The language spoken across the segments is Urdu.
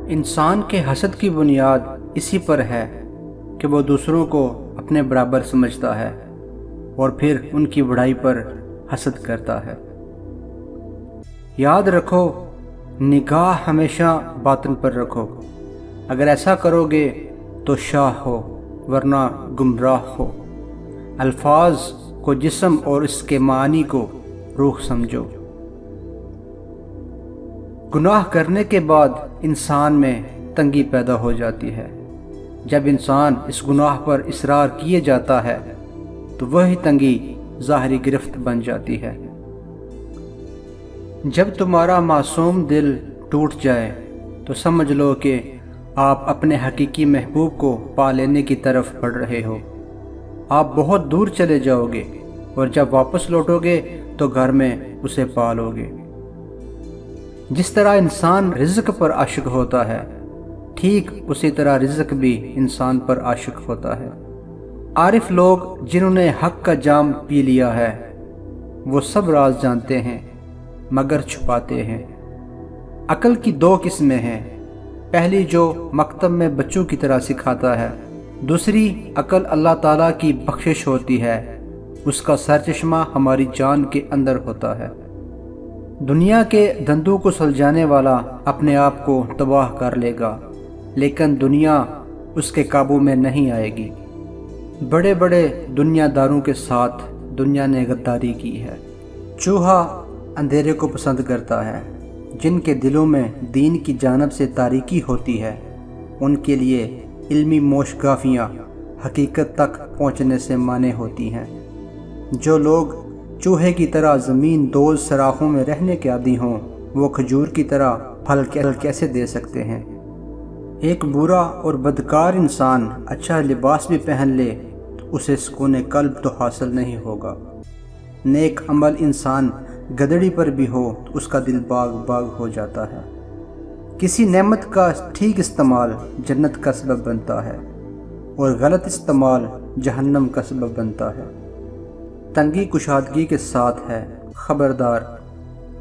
انسان کے حسد کی بنیاد اسی پر ہے کہ وہ دوسروں کو اپنے برابر سمجھتا ہے اور پھر ان کی بڑائی پر حسد کرتا ہے۔ یاد رکھو، نگاہ ہمیشہ باطن پر رکھو۔ اگر ایسا کرو گے تو شاہ ہو ورنہ گمراہ ہو۔ الفاظ کو جسم اور اس کے معنی کو روح سمجھو۔ گناہ کرنے کے بعد انسان میں تنگی پیدا ہو جاتی ہے۔ جب انسان اس گناہ پر اصرار کیے جاتا ہے تو وہی تنگی ظاہری گرفت بن جاتی ہے۔ جب تمہارا معصوم دل ٹوٹ جائے تو سمجھ لو کہ آپ اپنے حقیقی محبوب کو پا لینے کی طرف بڑھ رہے ہو۔ آپ بہت دور چلے جاؤ گے اور جب واپس لوٹو گے تو گھر میں اسے پا لو گے۔ جس طرح انسان رزق پر عاشق ہوتا ہے، ٹھیک اسی طرح رزق بھی انسان پر عاشق ہوتا ہے۔ عارف لوگ جنہوں نے حق کا جام پی لیا ہے وہ سب راز جانتے ہیں مگر چھپاتے ہیں۔ عقل کی دو قسمیں ہیں، پہلی جو مکتب میں بچوں کی طرح سکھاتا ہے، دوسری عقل اللہ تعالیٰ کی بخشش ہوتی ہے، اس کا سرچشمہ ہماری جان کے اندر ہوتا ہے۔ دنیا کے دندوں کو سلجھانے والا اپنے آپ کو تباہ کر لے گا، لیکن دنیا اس کے قابو میں نہیں آئے گی۔ بڑے بڑے دنیا داروں کے ساتھ دنیا نے غداری کی ہے۔ چوہا اندھیرے کو پسند کرتا ہے۔ جن کے دلوں میں دین کی جانب سے تاریکی ہوتی ہے ان کے لیے علمی موشگافیاں حقیقت تک پہنچنے سے مانع ہوتی ہیں۔ جو لوگ چوہے کی طرح زمین دوز سراخوں میں رہنے کے عادی ہوں وہ کھجور کی طرح پھل کیسے دے سکتے ہیں؟ ایک برا اور بدکار انسان اچھا لباس بھی پہن لے تو اسے سکون قلب تو حاصل نہیں ہوگا۔ نیک عمل انسان گدڑی پر بھی ہو تو اس کا دل باغ باغ ہو جاتا ہے۔ کسی نعمت کا ٹھیک استعمال جنت کا سبب بنتا ہے اور غلط استعمال جہنم کا سبب بنتا ہے۔ تنگی کشادگی کے ساتھ ہے، خبردار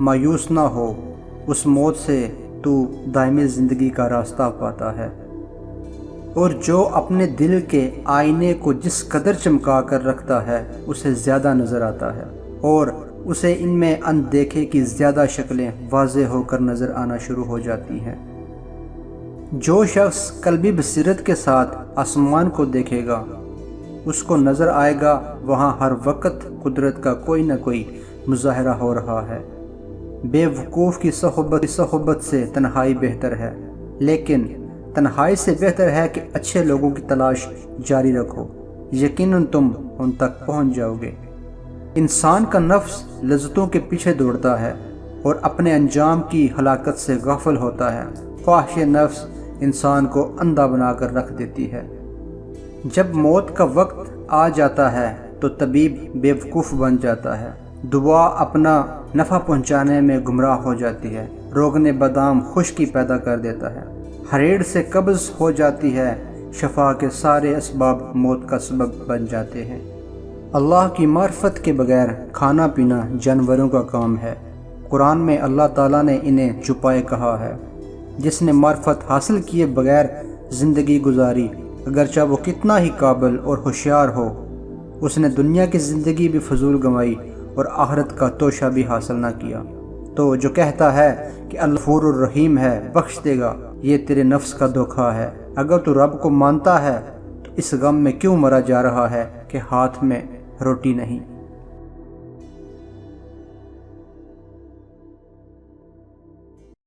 مایوس نہ ہو، اس موت سے تو دائمی زندگی کا راستہ پاتا ہے۔ اور جو اپنے دل کے آئینے کو جس قدر چمکا کر رکھتا ہے اسے زیادہ نظر آتا ہے اور اسے ان میں اندیکھے کی زیادہ شکلیں واضح ہو کر نظر آنا شروع ہو جاتی ہیں۔ جو شخص قلبی بصیرت کے ساتھ آسمان کو دیکھے گا اس کو نظر آئے گا وہاں ہر وقت قدرت کا کوئی نہ کوئی مظاہرہ ہو رہا ہے۔ بے وقوف کی صحبت سے تنہائی بہتر ہے، لیکن تنہائی سے بہتر ہے کہ اچھے لوگوں کی تلاش جاری رکھو، یقیناً تم ان تک پہنچ جاؤ گے۔ انسان کا نفس لذتوں کے پیچھے دوڑتا ہے اور اپنے انجام کی ہلاکت سے غافل ہوتا ہے۔ خواہش نفس انسان کو اندھا بنا کر رکھ دیتی ہے۔ جب موت کا وقت آ جاتا ہے تو طبیب بے وقوف بن جاتا ہے، دوا اپنا نفع پہنچانے میں گمراہ ہو جاتی ہے، روغن بادام خشکی پیدا کر دیتا ہے، ہریڑ سے قبض ہو جاتی ہے، شفا کے سارے اسباب موت کا سبب بن جاتے ہیں۔ اللہ کی معرفت کے بغیر کھانا پینا جانوروں کا کام ہے۔ قرآن میں اللہ تعالیٰ نے انہیں چھپائے کہا ہے۔ جس نے معرفت حاصل کیے بغیر زندگی گزاری، اگرچہ وہ کتنا ہی قابل اور ہوشیار ہو، اس نے دنیا کی زندگی بھی فضول گنوائی اور آخرت کا توشہ بھی حاصل نہ کیا۔ تو جو کہتا ہے کہ اللہ غفور الرحیم ہے، بخش دے گا، یہ تیرے نفس کا دھوکہ ہے۔ اگر تو رب کو مانتا ہے تو اس غم میں کیوں مرا جا رہا ہے کہ ہاتھ میں روٹی نہیں؟